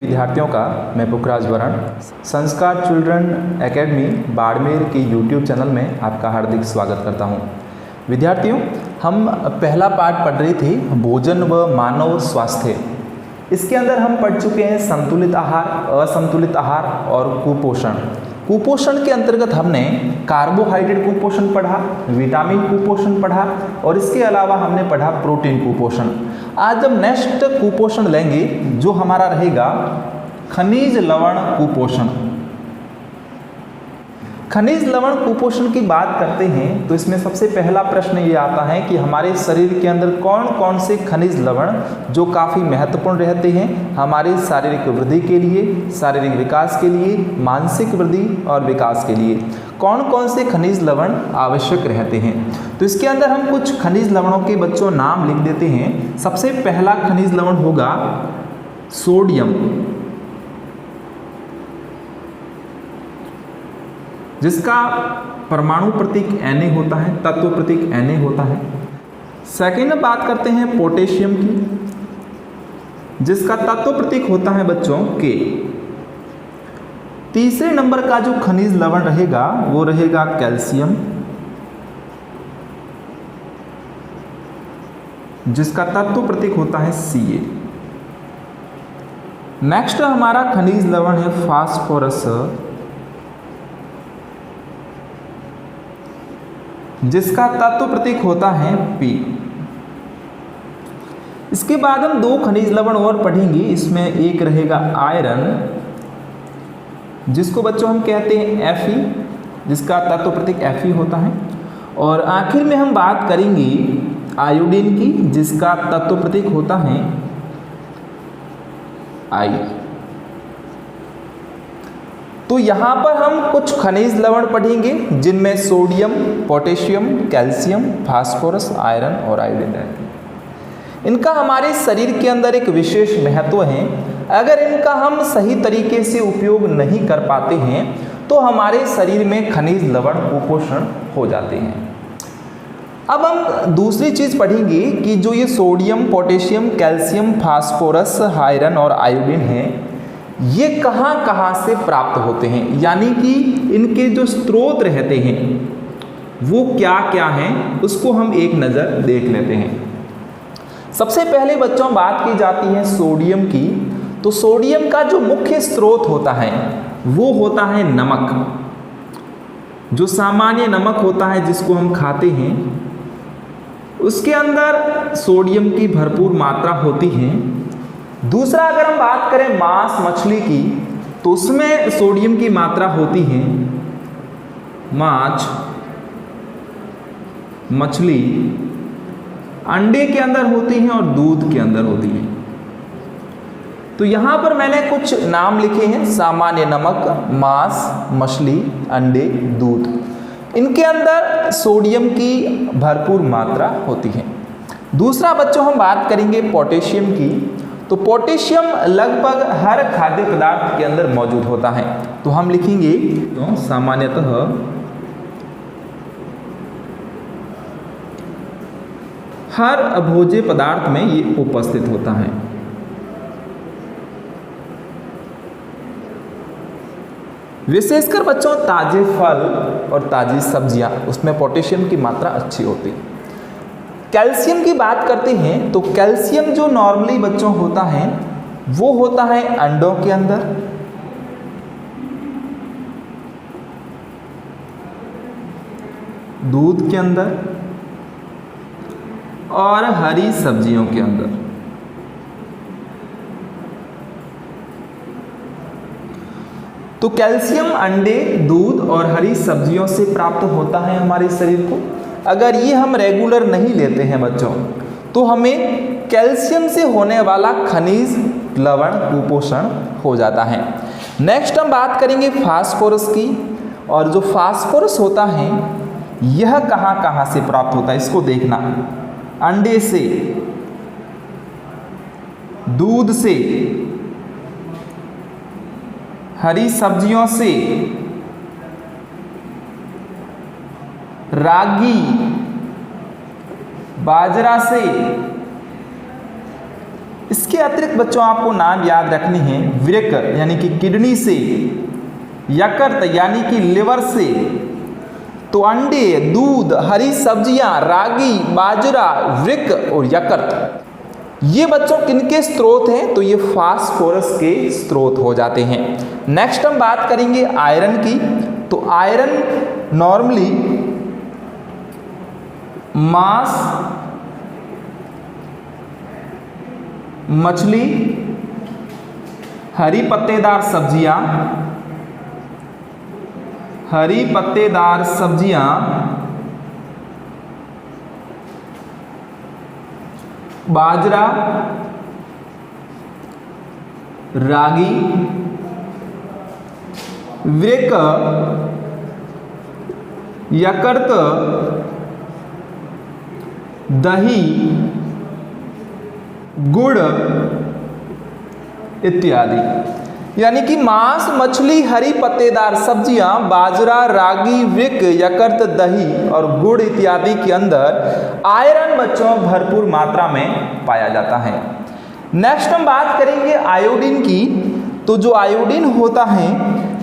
विद्यार्थियों का मैं पुखराज वरण संस्कार चिल्ड्रन एकेडमी बाड़मेर के यूट्यूब चैनल में आपका हार्दिक स्वागत करता हूं। विद्यार्थियों, हम पहला पाठ पढ़ रहे थे भोजन व मानव स्वास्थ्य। इसके अंदर हम पढ़ चुके हैं संतुलित आहार, असंतुलित आहार और कुपोषण। कुपोषण के अंतर्गत हमने कार्बोहाइड्रेट कुपोषण पढ़ा, विटामिन कुपोषण पढ़ा और इसके अलावा हमने पढ़ा प्रोटीन कुपोषण। आज हम नेक्स्ट कुपोषण लेंगे जो हमारा रहेगा खनिज लवण कुपोषण। खनिज लवण कुपोषण की बात करते हैं तो इसमें सबसे पहला प्रश्न ये आता है कि हमारे शरीर के अंदर कौन कौन से खनिज लवण जो काफ़ी महत्वपूर्ण रहते हैं हमारे शारीरिक वृद्धि के लिए, शारीरिक विकास के लिए, मानसिक वृद्धि और विकास के लिए कौन कौन से खनिज लवण आवश्यक रहते हैं। तो इसके अंदर हम कुछ खनिज लवणों के बच्चों नाम लिख देते हैं। सबसे पहला खनिज लवण होगा सोडियम, जिसका परमाणु प्रतीक Na होता है, तत्व प्रतीक Na होता है। सेकेंड बात करते हैं पोटेशियम की, जिसका तत्व प्रतीक होता है बच्चों K। तीसरे नंबर का जो खनिज लवण रहेगा वो रहेगा कैल्शियम, जिसका तत्व प्रतीक होता है Ca। नेक्स्ट हमारा खनिज लवण है फास्फोरस, जिसका तत्व प्रतीक होता है P। इसके बाद हम दो खनिज लवण और पढ़ेंगे। इसमें एक रहेगा आयरन, जिसको बच्चों हम कहते हैं Fe, जिसका तत्व प्रतीक Fe होता है। और आखिर में हम बात करेंगे आयोडीन की, जिसका तत्व प्रतीक होता है I। तो यहाँ पर हम कुछ खनिज लवण पढ़ेंगे जिनमें sodium, potassium, calcium, phosphorus, iron और आयोडीन रहते हैं। इनका हमारे शरीर के अंदर एक विशेष महत्व है। अगर इनका हम सही तरीके से उपयोग नहीं कर पाते हैं तो हमारे शरीर में खनिज लवण कुपोषण हो जाते हैं। अब हम दूसरी चीज़ पढ़ेंगे कि जो ये sodium, potassium, calcium, phosphorus, iron और आयोडीन है, ये कहाँ कहाँ से प्राप्त होते हैं, यानी कि इनके जो स्रोत रहते हैं वो क्या क्या हैं, उसको हम एक नज़र देख लेते हैं। सबसे पहले बच्चों बात की जाती है सोडियम की। तो सोडियम का जो मुख्य स्रोत होता है वो होता है नमक, जो सामान्य नमक होता है जिसको हम खाते हैं, उसके अंदर सोडियम की भरपूर मात्रा होती है। दूसरा अगर हम बात करें मांस मछली की तो उसमें सोडियम की मात्रा होती है मांस, मछली, अंडे के अंदर होती हैं और दूध के अंदर होती हैं। तो यहाँ पर मैंने कुछ नाम लिखे हैं, सामान्य नमक, मांस, मछली, अंडे, दूध। इनके अंदर सोडियम की भरपूर मात्रा होती है। दूसरा बच्चों हम बात करेंगे पोटेशियम की। तो पोटेशियम लगभग हर खाद्य पदार्थ के अंदर मौजूद होता है। तो हम लिखेंगे तो सामान्यतः हर अभोज्य पदार्थ में ये उपस्थित होता है। विशेषकर बच्चों ताजे फल और ताजी सब्जियां, उसमें पोटेशियम की मात्रा अच्छी होती है। कैल्शियम की बात करते हैं तो कैल्शियम जो नॉर्मली बच्चों होता है वो होता है अंडों के अंदर, दूध के अंदर और हरी सब्जियों के अंदर। तो कैल्शियम अंडे, दूध और हरी सब्जियों से प्राप्त होता है हमारे शरीर को। अगर ये हम रेगुलर नहीं लेते हैं बच्चों तो हमें कैल्शियम से होने वाला खनिज लवण कुपोषण हो जाता है। नेक्स्ट हम बात करेंगे फास्फोरस की। और जो फास्फोरस होता है यह कहाँ कहाँ से प्राप्त होता है, इसको देखना। अंडे से, दूध से, हरी सब्जियों से, रागी, बाजरा से, इसके अतिरिक्त बच्चों आपको नाम याद रखने हैं वृक्क यानी कि किडनी से, यकृत यानी कि लिवर से, तो अंडे, दूध, हरी सब्जियां, रागी, बाजरा, वृक्क और यकृत, ये बच्चों किनके स्रोत हैं? तो ये फास्फोरस के स्रोत हो जाते हैं। नेक्स्ट हम बात करेंगे आयरन की। तो आयरन नॉर्मली मांस, मछली, हरी पत्तेदार सब्जियां, बाजरा, रागी, वृक्क, यकृत, दही, गुड़ इत्यादि। यानी कि मांस, मछली, हरी पत्तेदार सब्जियां, बाजरा, रागी, वृक्क, यकृत, दही और गुड़ इत्यादि के अंदर आयरन बच्चों भरपूर मात्रा में पाया जाता है। नेक्स्ट हम बात करेंगे आयोडीन की। तो जो आयोडीन होता है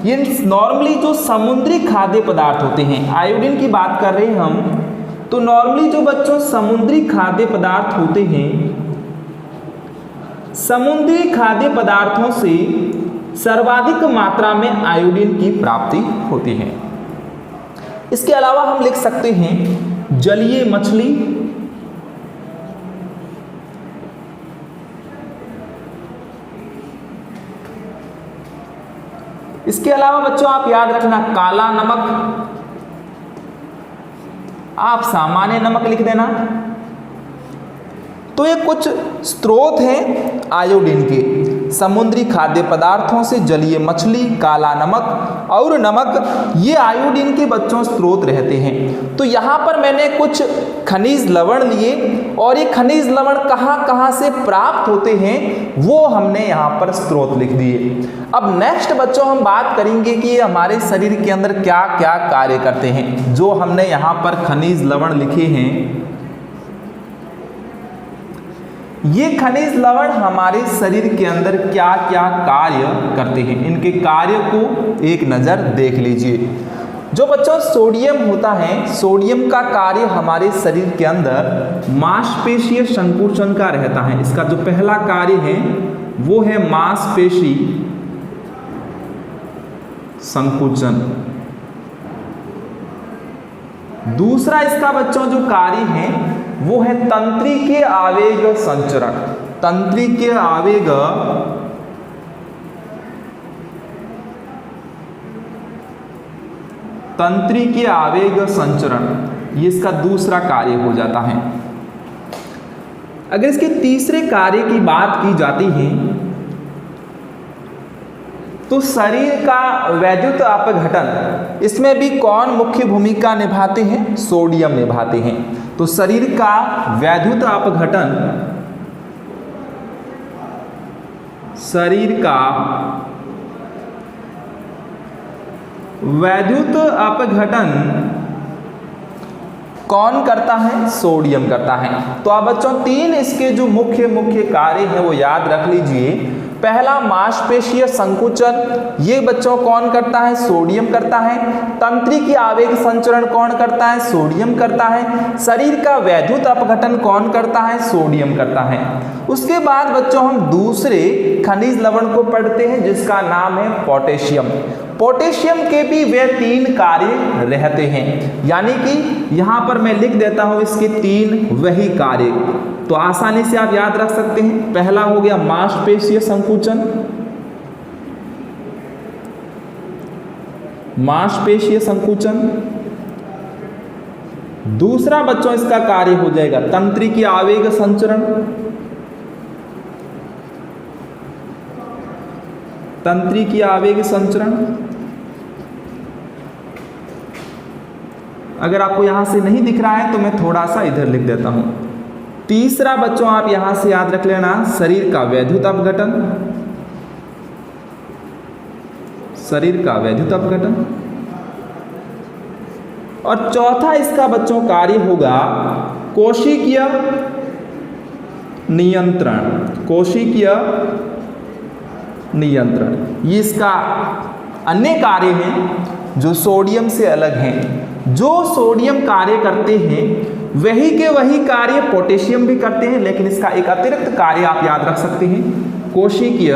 ये नॉर्मली जो समुद्री खाद्य पदार्थ होते हैं, आयोडीन की बात कर रहे हैं हम, तो नॉर्मली जो बच्चों समुद्री खाद्य पदार्थ होते हैं, समुद्री खाद्य पदार्थों से सर्वाधिक मात्रा में आयोडीन की प्राप्ति होती है। इसके अलावा हम लिख सकते हैं जलीय मछली, इसके अलावा बच्चों आप याद रखना काला नमक, आप सामान्य नमक लिख देना। तो ये कुछ स्रोत हैं आयोडीन के, समुद्री खाद्य पदार्थों से जलीय मछली, काला नमक और नमक, ये आयोडीन के बच्चों स्रोत रहते हैं। तो यहाँ पर मैंने कुछ खनिज लवण लिए और ये खनिज लवण कहाँ कहाँ से प्राप्त होते हैं वो हमने यहाँ पर स्रोत लिख दिए। अब नेक्स्ट बच्चों हम बात करेंगे कि ये हमारे शरीर के अंदर क्या क्या कार्य करते हैं। जो हमने यहाँ पर खनिज लवण लिखे हैं, ये खनिज लवण हमारे शरीर के अंदर क्या क्या कार्य करते हैं, इनके कार्य को एक नज़र देख लीजिए। जो बच्चों सोडियम होता है, सोडियम का कार्य हमारे शरीर के अंदर मांसपेशीय संकुचन का रहता है। इसका जो पहला कार्य है वो है मांसपेशी संकुचन। दूसरा इसका बच्चों जो कार्य है वो है तंत्रिकीय आवेग संचरण। तंत्रिकीय आवेग तंत्रिकीय आवेग संचरण, ये इसका दूसरा कार्य हो जाता है। अगर इसके तीसरे कार्य की बात की जाती है तो शरीर का वैद्युत अपघटन, इसमें भी कौन मुख्य भूमिका निभाते हैं? सोडियम निभाते हैं। तो शरीर का वैद्युत अपघटन, शरीर का वैद्युत अपघटन कौन करता है? सोडियम करता है। तो आप बच्चों तीन इसके जो मुख्य कार्य हैं वो याद रख लीजिए। पहला मांसपेशीय संकुचन, ये बच्चों कौन करता है? सोडियम करता है। तंत्रिकीय आवेग संचरण कौन करता है? सोडियम करता है। शरीर का वैद्युत अपघटन कौन करता है? सोडियम करता है। उसके बाद बच्चों हम दूसरे खनिज लवण को पढ़ते हैं जिसका नाम है पोटेशियम। पोटेशियम के भी वे तीन कार्य रहते हैं, यानी कि यहां पर मैं लिख देता हूं इसके तीन वही कार्य, तो आसानी से आप याद रख सकते हैं। पहला हो गया मांसपेशीय संकुचन, मांसपेशीय संकुचन। दूसरा बच्चों इसका कार्य हो जाएगा तंत्रिकीय आवेग संचरण, तंत्रिकीय आवेग संचरण। अगर आपको यहां से नहीं दिख रहा है तो मैं थोड़ा सा इधर लिख देता हूं। तीसरा बच्चों आप यहां से याद रख लेना शरीर का वैद्युत अपघटन, शरीर का वैद्युत अपघटन। और चौथा इसका बच्चों कार्य होगा कोशिकीय नियंत्रण, कोशिकीय नियंत्रण, ये इसका अन्य कार्य हैं जो सोडियम से अलग हैं। जो सोडियम कार्य करते हैं वही के वही कार्य पोटेशियम भी करते हैं, लेकिन इसका एक अतिरिक्त कार्य आप याद रख सकते हैं, कोशिकीय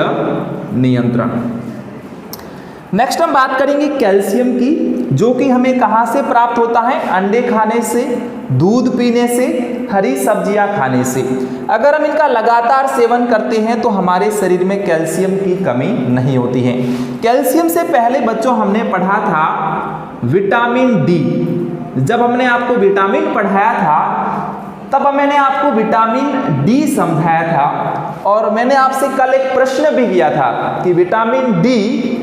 नियंत्रण। नेक्स्ट हम बात करेंगे कैल्शियम की, जो कि हमें कहाँ से प्राप्त होता है? अंडे खाने से, दूध पीने से, हरी सब्जियां खाने से। अगर हम इनका लगातार सेवन करते हैं तो हमारे शरीर में कैल्शियम की कमी नहीं होती है। कैल्शियम से पहले बच्चों हमने पढ़ा था विटामिन डी। जब हमने आपको विटामिन पढ़ाया था तब मैंने आपको विटामिन डी समझाया था, और मैंने आपसे कल एक प्रश्न भी किया था कि विटामिन डी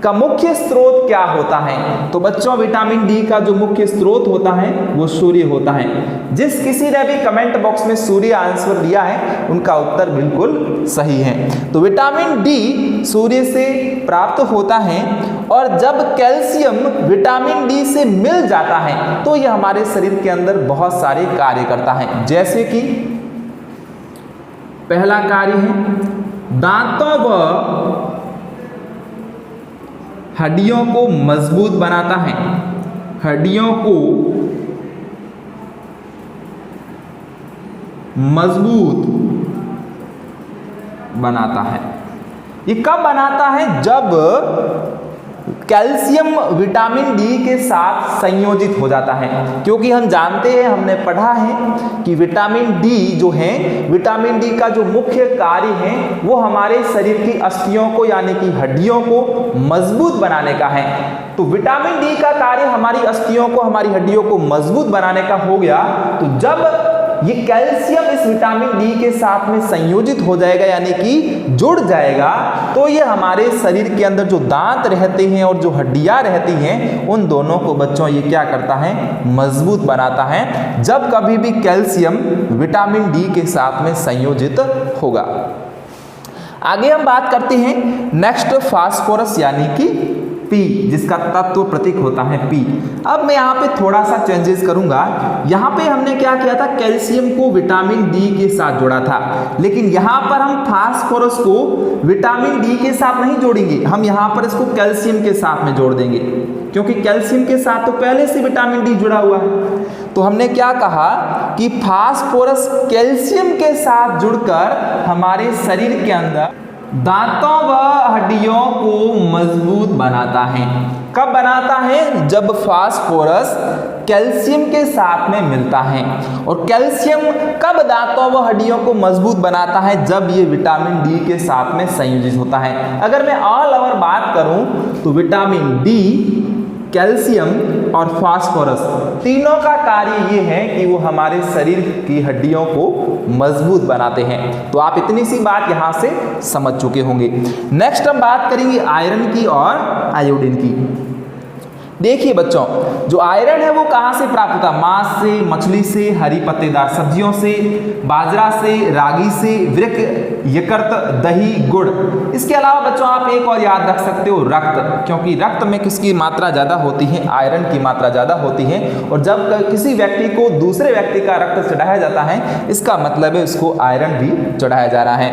का मुख्य स्रोत क्या होता है। तो बच्चों विटामिन डी का जो मुख्य स्रोत होता है वो सूर्य होता है। जिस किसी ने भी कमेंट बॉक्स में सूर्य आंसर दिया है उनका उत्तर बिल्कुल सही है। तो विटामिन डी सूर्य से प्राप्त होता है, और जब कैल्शियम विटामिन डी से मिल जाता है तो यह हमारे शरीर के अंदर बहुत सारे कार्य करता है। जैसे कि पहला कार्य है दांतों व हड्डियों को मजबूत बनाता है, हड्डियों को मजबूत बनाता है। ये कब बनाता है? जब कैल्शियम विटामिन डी के साथ संयोजित हो जाता है, क्योंकि हम जानते हैं, हमने पढ़ा है कि विटामिन डी जो है, विटामिन डी का जो मुख्य कार्य है वो हमारे शरीर की अस्थियों को यानी कि हड्डियों को मजबूत बनाने का है। तो विटामिन डी का कार्य हमारी अस्थियों को, हमारी हड्डियों को मजबूत बनाने का हो गया, तो जब ये कैल्शियम इस विटामिन डी के साथ में संयोजित हो जाएगा यानी कि जुड़ जाएगा, तो ये हमारे शरीर के अंदर जो दांत रहते हैं और जो हड्डियां रहती हैं उन दोनों को बच्चों ये क्या करता है? मजबूत बनाता है, जब कभी भी कैल्शियम विटामिन डी के साथ में संयोजित होगा। आगे हम बात करते हैं नेक्स्ट फास्फोरस यानी कि पी, जिसका तत्व प्रतीक होता है पी। अब मैं यहाँ पे थोड़ा सा चेंजेस करूंगा। यहाँ पे हमने क्या किया था? कैल्शियम को विटामिन डी के साथ जोड़ा था, लेकिन यहाँ पर हम फास्फोरस को विटामिन डी के साथ नहीं जोड़ेंगे, हम यहाँ पर इसको कैल्शियम के साथ में जोड़ देंगे, क्योंकि कैल्शियम के साथ तो पहले से विटामिन डी जुड़ा हुआ है। तो हमने क्या कहा कि फास्फोरस कैल्शियम के साथ जुड़कर हमारे शरीर के अंदर दांतों व हड्डियों को मजबूत बनाता है। कब बनाता है? जब फास्फोरस कैल्शियम के साथ में मिलता है। और कैल्शियम कब दांतों व हड्डियों को मजबूत बनाता है? जब ये विटामिन डी के साथ में संयोजित होता है। अगर मैं ऑल ओवर बात करूं तो विटामिन डी, कैल्शियम और फास्फोरस तीनों का कार्य ये है कि वो हमारे शरीर की हड्डियों को मजबूत बनाते हैं। तो आप इतनी सी बात यहाँ से समझ चुके होंगे। नेक्स्ट हम बात करेंगे आयरन की और आयोडीन की। देखिए बच्चों, जो आयरन है वो कहाँ से प्राप्त होता है? मांस से, मछली से, हरी पत्तेदार सब्जियों से, बाजरा से, रागी से, वृक, यकृत, दही, गुड़। इसके अलावा बच्चों आप एक और याद रख सकते हो, रक्त, क्योंकि रक्त में किसकी मात्रा ज़्यादा होती है? आयरन की मात्रा ज़्यादा होती है। और जब किसी व्यक्ति को दूसरे व्यक्ति का रक्त चढ़ाया जाता है, इसका मतलब है उसको आयरन भी चढ़ाया जा रहा है।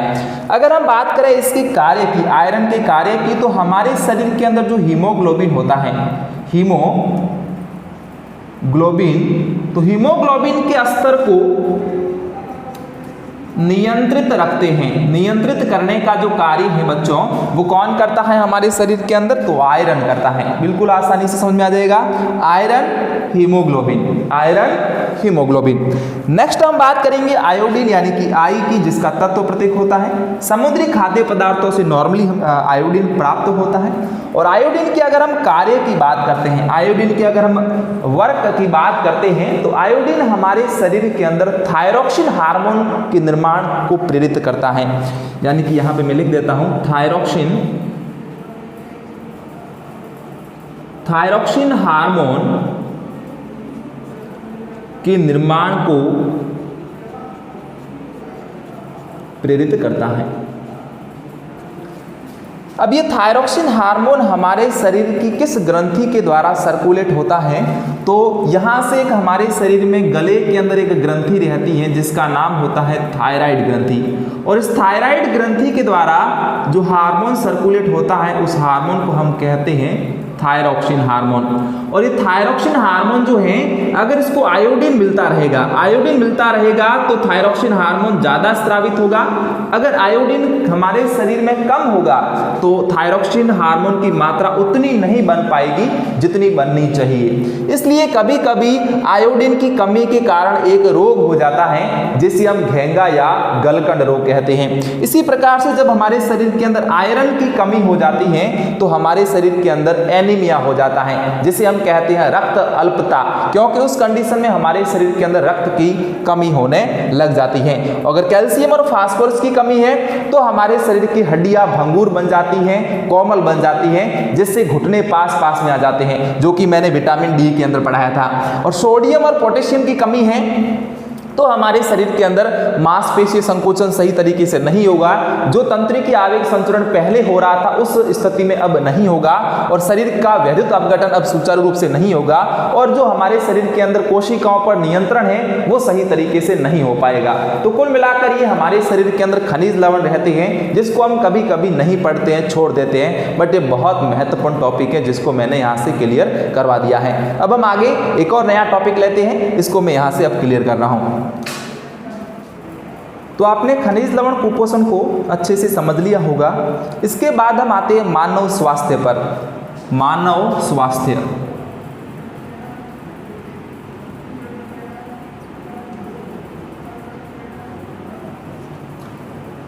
अगर हम बात करें इसके कार्य की, आयरन के कार्य की, तो हमारे शरीर के अंदर जो हीमोग्लोबिन होता है, हीमोग्लोबिन, तो हीमोग्लोबिन के स्तर को नियंत्रित रखते हैं। नियंत्रित करने का जो कार्य है बच्चों वो कौन करता है हमारे शरीर के अंदर? तो आयरन करता है। बिल्कुल आसानी से समझ में आ जाएगा, iron haemoglobin, iron haemoglobin. Next हम बात करेंगे आयोडीन यानी कि आई की, जिसका तत्व प्रतीक होता है। समुद्री खाद्य पदार्थों से नॉर्मली आयोडीन प्राप्त होता है। और आयोडीन की अगर हम कार्य की बात करते हैं, आयोडीन की अगर हम वर्क की बात करते हैं, तो आयोडीन हमारे शरीर के अंदर थायरॉक्सिन हार्मोन के निर्माण को प्रेरित करता है। यानी कि यहां पे मैं लिख देता हूं थायरॉक्सिन हार्मोन के निर्माण को प्रेरित करता है। अब ये थायरॉक्सिन हार्मोन हमारे शरीर की किस ग्रंथि के द्वारा सर्कुलेट होता है, तो यहाँ से एक हमारे शरीर में गले के अंदर एक ग्रंथि रहती है जिसका नाम होता है थायराइड ग्रंथि, और इस थायराइड ग्रंथि के द्वारा जो हार्मोन सर्कुलेट होता है उस हार्मोन को हम कहते हैं थायरॉक्सिन हार्मोन। और ये थायरॉक्सिन हार्मोन जो है, अगर इसको आयोडीन मिलता रहेगा तो थायरॉक्सिन हार्मोन ज़्यादा स्रावित होगा। अगर आयोडीन हमारे शरीर में कम होगा तो थायरॉक्सिन हार्मोन की मात्रा उतनी नहीं बन पाएगी जितनी बननी चाहिए। इसलिए कभी कभी आयोडीन की कमी के कारण एक रोग हो जाता है जिसे हम घेंगा या गलकंड रोग कहते हैं। इसी प्रकार से जब हमारे शरीर के अंदर आयरन की कमी हो जाती है तो हमारे शरीर के अंदर एनीमिया हो जाता है, जिसे हम कहते हैं रक्त अल्पता, क्योंकि उस कंडीशन में हमारे शरीर के अंदर रक्त की कमी होने लग जाती है। अगर कैल्शियम और फास्फोरस की कमी है तो हमारे शरीर की हड्डियां भंगुर बन जाती हैं, कोमल बन जाती हैं, जिससे घुटने पास में आ जाते हैं, जो कि मैंने विटामिन डी के अंदर पढ़ाया था। और सोडियम और पोटेशियम की कमी है तो हमारे शरीर के अंदर मांसपेशीय संकोचन सही तरीके से नहीं होगा, जो तंत्रिकी आवेग संचरण पहले हो रहा था उस स्थिति में अब नहीं होगा, और शरीर का वैद्युत अपघटन अब सुचारू रूप से नहीं होगा, और जो हमारे शरीर के अंदर कोशिकाओं पर नियंत्रण है वो सही तरीके से नहीं हो पाएगा। तो कुल मिलाकर ये हमारे शरीर के अंदर खनिज लवण रहते हैं जिसको हम कभी कभी नहीं पढ़ते हैं, छोड़ देते हैं, बट ये बहुत महत्वपूर्ण टॉपिक है जिसको मैंने यहाँ से क्लियर करवा दिया है। अब हम आगे एक और नया टॉपिक लेते हैं, इसको मैं यहाँ से अब क्लियर कर रहा हूँ। तो आपने खनिज लवण कुपोषण को अच्छे से समझ लिया होगा। इसके बाद हम आते हैं मानव स्वास्थ्य पर। मानव स्वास्थ्य,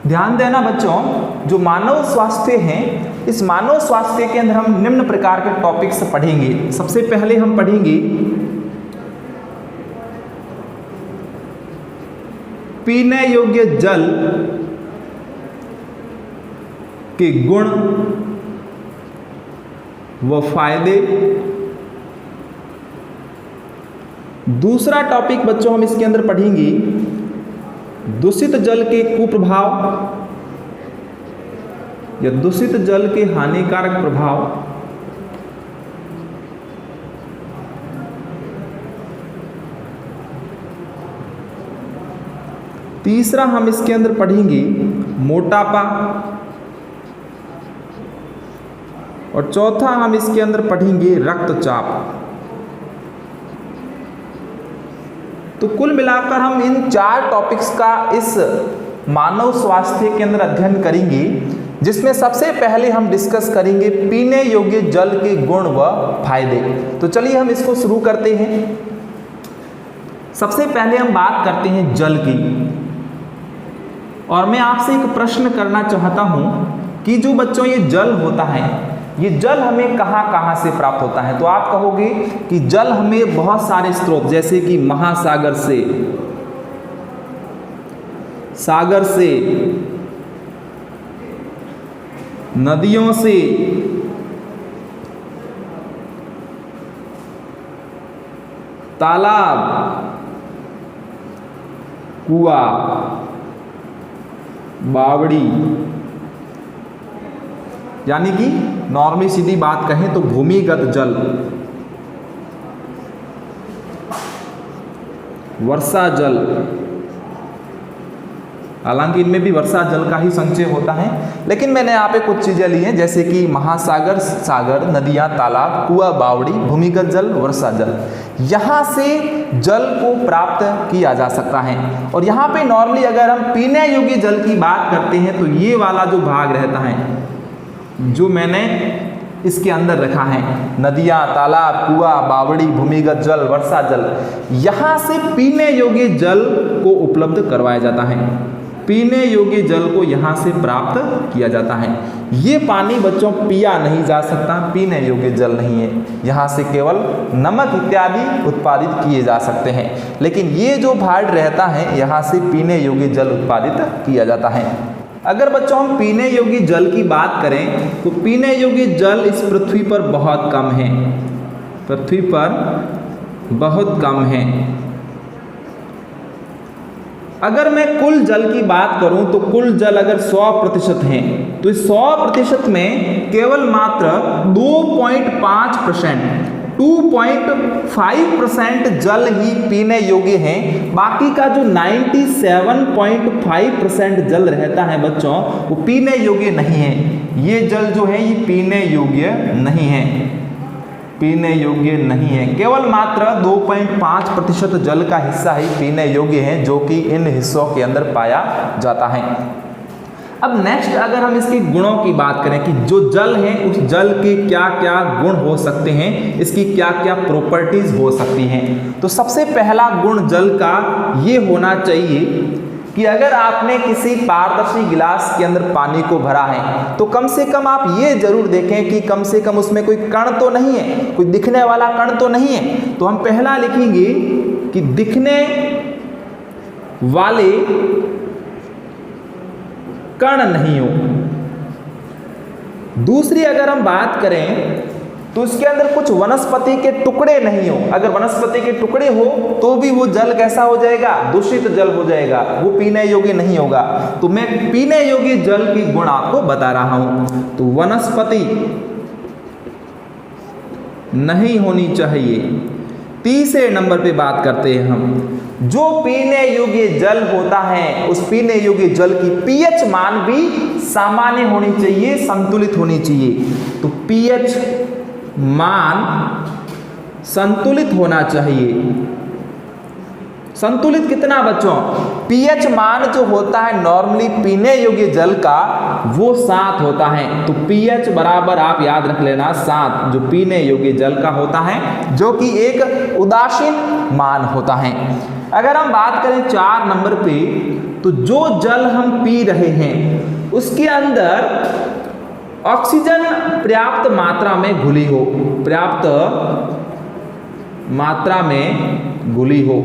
ध्यान देना बच्चों, जो मानव स्वास्थ्य है, इस मानव स्वास्थ्य के अंदर हम निम्न प्रकार के टॉपिक्स पढ़ेंगे। सबसे पहले हम पढ़ेंगे पीने योग्य जल के गुण व फायदे। दूसरा टॉपिक बच्चों हम इसके अंदर पढ़ेंगे दूषित जल के कुप्रभाव या दूषित जल के हानिकारक प्रभाव। तीसरा हम इसके अंदर पढ़ेंगे मोटापा, और चौथा हम इसके अंदर पढ़ेंगे रक्तचाप। तो कुल मिलाकर हम इन 4 टॉपिक्स का इस मानव स्वास्थ्य के अंदर अध्ययन करेंगे, जिसमें सबसे पहले हम डिस्कस करेंगे पीने योग्य जल के गुण व फायदे। तो चलिए हम इसको शुरू करते हैं। सबसे पहले हम बात करते हैं जल की, और मैं आपसे एक प्रश्न करना चाहता हूं कि जो बच्चों ये जल होता है, ये जल हमें कहाँ से प्राप्त होता है। तो आप कहोगे कि जल हमें बहुत सारे स्रोत, जैसे कि महासागर से, सागर से, नदियों से, तालाब, कुआं, बावड़ी, यानी कि नॉर्मली सीधी बात कहें तो भूमिगत जल, वर्षा जल, हालांकि इनमें भी वर्षा जल का ही संचय होता है, लेकिन मैंने यहाँ पे कुछ चीज़ें ली हैं, जैसे कि महासागर, सागर, नदियाँ, तालाब, कुआं, बावड़ी, भूमिगत जल, वर्षा जल। यहाँ से जल को प्राप्त किया जा सकता है। और यहाँ पे नॉर्मली अगर हम पीने योग्य जल की बात करते हैं तो ये वाला जो भाग रहता है, जो मैंने इसके अंदर रखा है, नदियाँ, तालाब, कुआं, बावड़ी, भूमिगत जल, वर्षा जल, यहाँ से पीने योग्य जल को उपलब्ध करवाया जाता है। पीने योग्य जल को यहाँ से प्राप्त किया जाता है। ये पानी बच्चों पिया नहीं जा सकता, पीने योग्य जल नहीं है। यहाँ से केवल नमक इत्यादि उत्पादित किए जा सकते हैं, लेकिन ये जो भाग रहता है यहाँ से पीने योग्य जल उत्पादित किया जाता है। अगर बच्चों हम पीने योग्य जल की बात करें तो पीने योग्य जल इस पृथ्वी पर बहुत कम है, पृथ्वी पर बहुत कम है। अगर मैं कुल जल की बात करूं तो कुल जल अगर 100% है तो इस 100% में केवल मात्र 2.5%, 2.5% जल ही पीने योग्य है। बाकी का जो 97.5% जल रहता है बच्चों वो पीने योग्य नहीं है। ये जल जो है ये पीने योग्य नहीं है, पीने योग्य नहीं है। केवल मात्र 2.5% जल का हिस्सा ही पीने योग्य है जो कि इन हिस्सों के अंदर पाया जाता है। अब नेक्स्ट अगर हम इसके गुणों की बात करें कि जो जल है उस जल के क्या क्या गुण हो सकते हैं, इसकी क्या क्या प्रॉपर्टीज हो सकती हैं, तो सबसे पहला गुण जल का ये होना चाहिए कि अगर आपने किसी पारदर्शी गिलास के अंदर पानी को भरा है तो कम से कम आप ये जरूर देखें कि कम से कम उसमें कोई कण तो नहीं है, कोई दिखने वाला कण तो नहीं है। तो हम पहला लिखेंगे कि दिखने वाले कण नहीं हो। दूसरी अगर हम बात करें तो इसके अंदर कुछ वनस्पति के टुकड़े नहीं हो। अगर वनस्पति के टुकड़े हो तो भी वो जल कैसा हो जाएगा, दूषित जल हो जाएगा, वो पीने योग्य नहीं होगा। तो मैं पीने योग्य जल की गुण आपको बता रहा हूं। तो वनस्पति नहीं होनी चाहिए। तीसरे नंबर पे बात करते हैं हम, जो पीने योग्य जल होता है उस पीने योग्य जल की पीएच मान भी सामान्य होनी चाहिए, संतुलित होनी चाहिए। तो पीएच मान संतुलित होना चाहिए। संतुलित कितना बच्चों, पीएच मान जो होता है नॉर्मली पीने योग्य जल का वो 7 होता है। तो पीएच बराबर आप याद रख लेना 7 जो पीने योग्य जल का होता है, जो कि एक उदासीन मान होता है। अगर हम बात करें 4 नंबर पे तो जो जल हम पी रहे हैं उसके अंदर ऑक्सीजन पर्याप्त मात्रा में घुली हो, पर्याप्त मात्रा में घुली हो।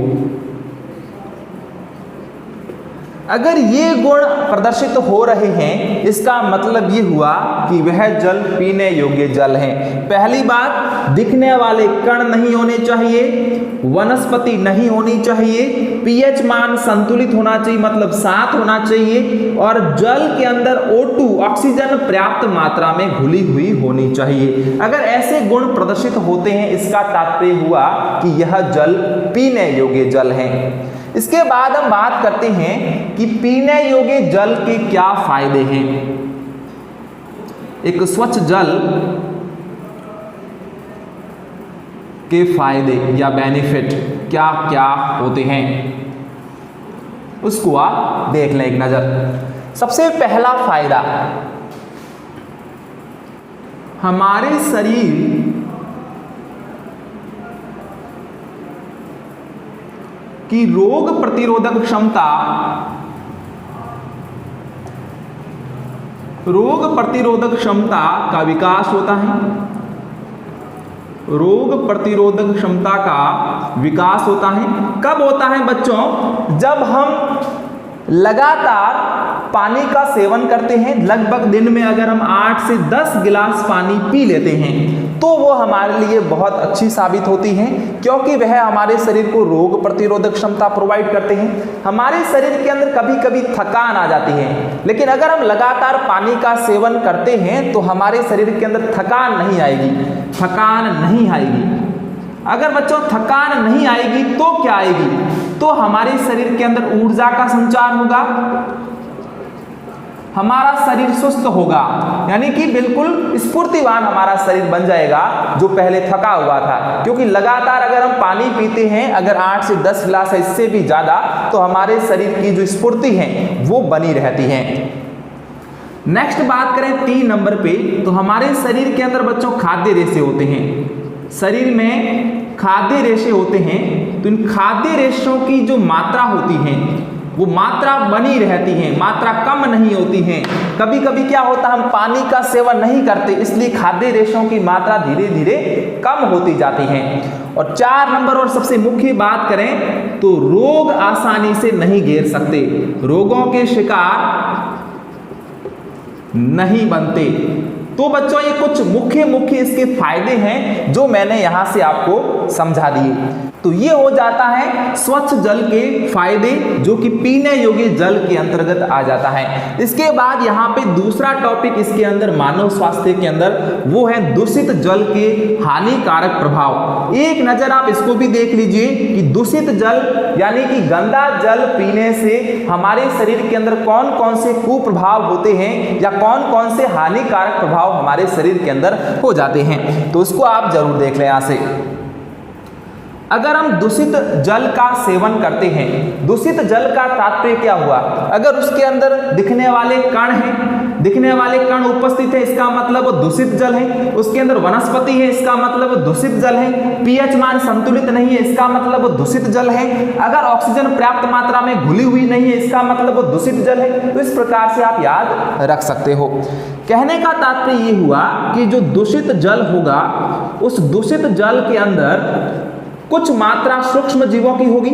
अगर ये गुण प्रदर्शित हो रहे हैं इसका मतलब ये हुआ कि वह जल पीने योग्य जल है। पहली बात, दिखने वाले कण नहीं होने चाहिए, वनस्पति नहीं होनी चाहिए, पीएच मान संतुलित होना चाहिए मतलब 7 होना चाहिए, और जल के अंदर O2 ऑक्सीजन पर्याप्त मात्रा में घुली हुई होनी चाहिए। अगर ऐसे गुण प्रदर्शित होते हैं इसका तात्पर्य हुआ कि यह जल पीने योग्य जल है। इसके बाद हम बात करते हैं कि पीने योग्य जल के क्या फायदे हैं। एक स्वच्छ जल के फायदे या बेनिफिट क्या क्या होते हैं उसको आप देख लें एक नजर। सबसे पहला फायदा, हमारे शरीर की रोग प्रतिरोधक क्षमता, रोग प्रतिरोधक क्षमता का विकास होता है। रोग प्रतिरोधक क्षमता का विकास होता है। कब होता है बच्चों, जब हम लगातार पानी का सेवन करते हैं। लगभग दिन में अगर हम 8 से 10 गिलास पानी पी लेते हैं तो वो हमारे लिए बहुत अच्छी साबित होती है, क्योंकि वह हमारे शरीर को रोग प्रतिरोधक क्षमता प्रोवाइड करते हैं। हमारे शरीर के अंदर कभी कभी थकान आ जाती है, लेकिन अगर हम लगातार पानी का सेवन करते हैं तो हमारे शरीर के अंदर थकान नहीं आएगी, थकान नहीं आएगी। अगर बच्चों थकान नहीं आएगी तो क्या आएगी, तो हमारे शरीर के अंदर ऊर्जा का संचार होगा, हमारा शरीर स्वस्थ होगा, यानी कि बिल्कुल स्फूर्तिवान हमारा शरीर बन जाएगा जो पहले थका हुआ था। क्योंकि लगातार अगर हम पानी पीते हैं, अगर 8 से 10 गिलास इससे भी ज़्यादा, तो हमारे शरीर की जो स्फूर्ति है वो बनी रहती है। नेक्स्ट बात करें 3 नंबर पे, तो हमारे शरीर के अंदर बच्चों खाद्य रेशे होते हैं। शरीर में खाद्य रेशे होते हैं, तो इन खाद्य रेशों की जो मात्रा होती है वो मात्रा बनी रहती है, मात्रा कम नहीं होती है। कभी कभी क्या होता है, हम पानी का सेवन नहीं करते, इसलिए खाद्य रेशों की मात्रा धीरे धीरे कम होती जाती है। और 4 नंबर और सबसे मुख्य बात करें तो रोग आसानी से नहीं घेर सकते, रोगों के शिकार नहीं बनते। तो बच्चों ये कुछ मुख्य इसके फायदे हैं जो मैंने यहां से आपको समझा दिए। तो ये हो जाता है स्वच्छ जल के फायदे, जो कि पीने योग्य जल के अंतर्गत आ जाता है। इसके बाद यहाँ पे दूसरा टॉपिक इसके अंदर मानव स्वास्थ्य के अंदर, वो है दूषित जल के हानिकारक प्रभाव। एक नजर आप इसको भी देख लीजिए कि दूषित जल यानी कि गंदा जल पीने से हमारे शरीर के अंदर कौन कौन से कुप्रभाव होते हैं या कौन कौन से हानिकारक प्रभाव हमारे शरीर के अंदर हो जाते हैं, तो उसको आप जरूर देख लें। यहाँ से अगर हम दूषित जल का सेवन करते हैं, दूषित जल का तात्पर्य क्या हुआ? अगर उसके अंदर दिखने वाले कण हैं, दिखने वाले कण उपस्थित है, इसका मतलब वो दूषित जल है। उसके अंदर वनस्पति है, इसका मतलब वो दूषित जल है। पीएच मान संतुलित नहीं है, इसका मतलब वो दूषित जल है। अगर ऑक्सीजन पर्याप्त मात्रा में घुली हुई नहीं है, इसका मतलब वो दूषित जल है। तो इस प्रकार से आप याद रख सकते हो। कहने का तात्पर्य ये हुआ कि जो दूषित जल होगा, उस दूषित जल के अंदर कुछ मात्रा सूक्ष्म जीवों की होगी,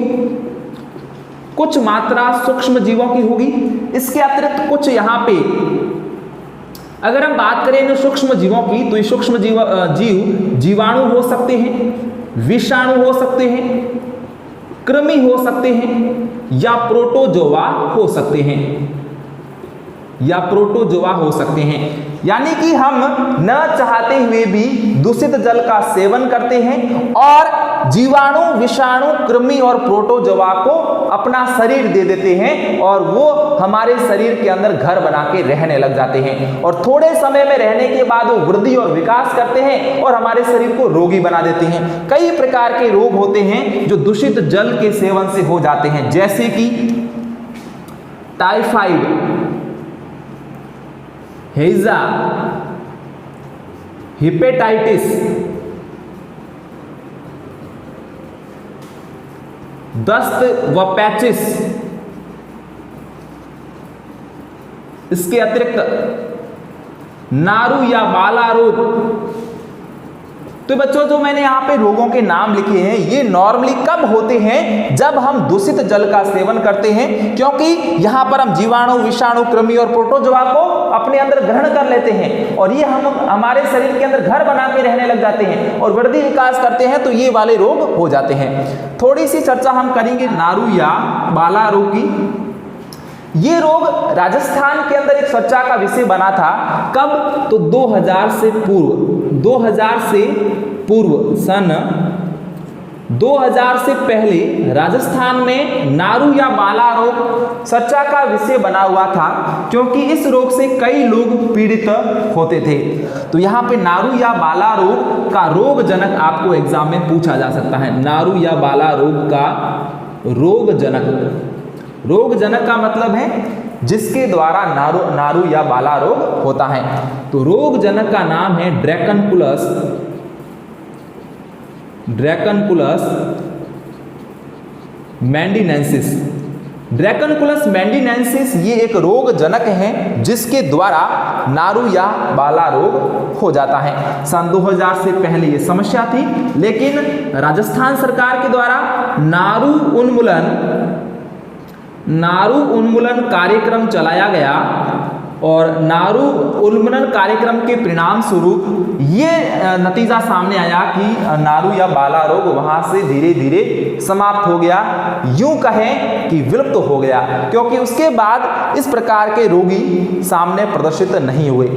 कुछ मात्रा सूक्ष्म जीवों की होगी। इसके अतिरिक्त कुछ यहाँ पे अगर हम बात करें इन सूक्ष्म जीवों की, तो ये सूक्ष्म जीव जीवाणु हो सकते हैं, विषाणु हो सकते हैं, कृमि हो सकते हैं, या प्रोटोजोआ हो सकते हैं, या प्रोटोजोआ हो सकते हैं। यानी कि हम न चाहते हुए भी दूषित जल का सेवन करते हैं और जीवाणु, विषाणु, कृमि और प्रोटोजोआ को अपना शरीर दे देते हैं और वो हमारे शरीर के अंदर घर बना के रहने लग जाते हैं और थोड़े समय में रहने के बाद वो वृद्धि और विकास करते हैं और हमारे शरीर को रोगी बना देते हैं। कई प्रकार के रोग होते हैं जो दूषित जल के सेवन से हो जाते हैं, जैसे कि टाइफाइड, हैजा, हेपेटाइटिस, दस्त व पैचिस। इसके अतिरिक्त नारू या बाला रोग। तो बच्चों जो मैंने यहाँ पे रोगों के नाम लिखे हैं, ये नॉर्मली कब होते हैं? जब हम दूषित जल का सेवन करते हैं, क्योंकि यहाँ पर हम जीवाणु, विषाणु, कृमि और प्रोटोजोआ को अपने अंदर ग्रहण कर लेते हैं और ये हम हमारे शरीर के अंदर घर बना के रहने लग जाते हैं और वृद्धि विकास करते हैं, तो ये वाले रोग हो जाते हैं। थोड़ी सी चर्चा हम करेंगे नारू या बाला रोग की। ये रोग राजस्थान के अंदर एक चर्चा का विषय बना था। कब? तो 2000 से पूर्व, 2000 से पूर्व, सन 2000 से पहले राजस्थान में नारू या बाला रोग चर्चा का विषय बना हुआ था, क्योंकि इस रोग से कई लोग पीड़ित होते थे। तो यहाँ पे नारू या बाला रोग का रोग जनक आपको एग्जाम में पूछा जा सकता है। नारू या बाला रोग का रोग जनक, रोग जनक का मतलब है जिसके द्वारा नारू या बाला रोग होता है। तो रोग जनक का नाम है ड्रैकनकुलस मैंडिनेंसिस। ड्रैकनकुलस मैंडिनेंसिस ये एक रोग जनक है जिसके द्वारा नारू या बाला रोग हो जाता है। सन 2000 से पहले ये समस्या थी, लेकिन राजस्थान सरकार के द्वारा नारू उन्मूलन कार्यक्रम चलाया गया और नारू उन्मूलन कार्यक्रम के परिणाम स्वरूप ये नतीजा सामने आया कि नारू या बाला रोग वहां से धीरे धीरे समाप्त हो गया, यूं कहें कि विलुप्त हो गया, क्योंकि उसके बाद इस प्रकार के रोगी सामने प्रदर्शित नहीं हुए।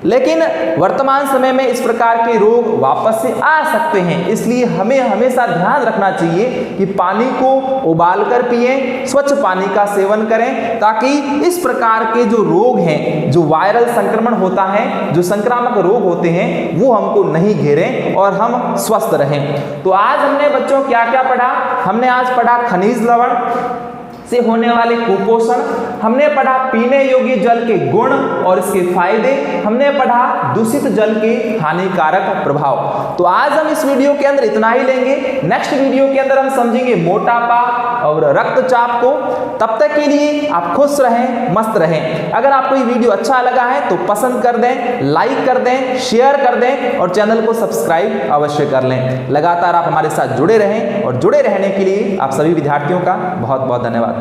लेकिन वर्तमान समय में इस प्रकार के रोग वापस से आ सकते हैं, इसलिए हमें हमेशा ध्यान रखना चाहिए कि पानी को उबाल कर पिएं, स्वच्छ पानी का सेवन करें, ताकि इस प्रकार के जो रोग हैं, जो वायरल संक्रमण होता है, जो संक्रामक रोग होते हैं, वो हमको नहीं घेरें और हम स्वस्थ रहें। तो आज हमने बच्चों क्या क्या पढ़ा? हमने आज पढ़ा खनिज लवण से होने वाले कुपोषण, हमने पढ़ा पीने योग्य जल के गुण और इसके फायदे, हमने पढ़ा दूषित जल के हानिकारक प्रभाव। तो आज हम इस वीडियो के अंदर इतना ही लेंगे। नेक्स्ट वीडियो के अंदर हम समझेंगे मोटापा और रक्तचाप को। तब तक के लिए आप खुश रहें, मस्त रहें। अगर आपको ये वीडियो अच्छा लगा है तो पसंद कर दें, लाइक कर दें, शेयर कर दें और चैनल को सब्सक्राइब अवश्य कर लें। लगातार आप हमारे साथ जुड़े रहें और जुड़े रहने के लिए आप सभी विद्यार्थियों का बहुत बहुत धन्यवाद।